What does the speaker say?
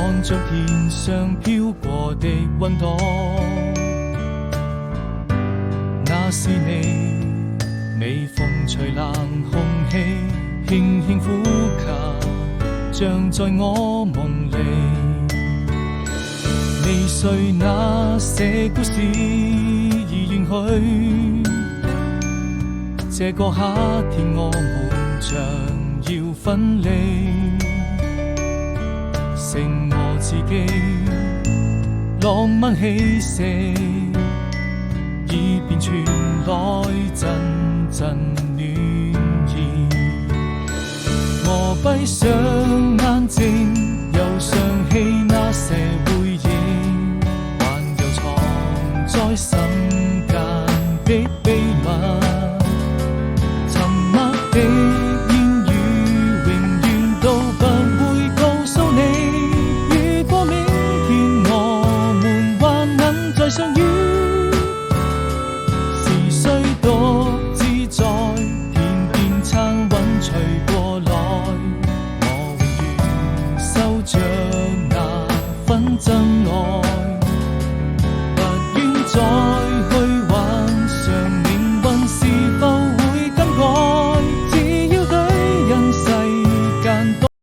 看着天上飄過的雲朵，那是你，微風吹冷空氣，輕輕呼吸，像在我夢裡。未遂那些故事已遠去，這個夏天我們將要分離，剩我自己，浪漫氣息已變傳來陣陣暖意。我閉上眼睛，又想起那些回憶，還有藏在心間的秘密。沉默的言語永遠都不會告訴你，如果明天我們還能再相遇，是誰獨自在天邊撐雲吹過來，我永遠守着那份真愛。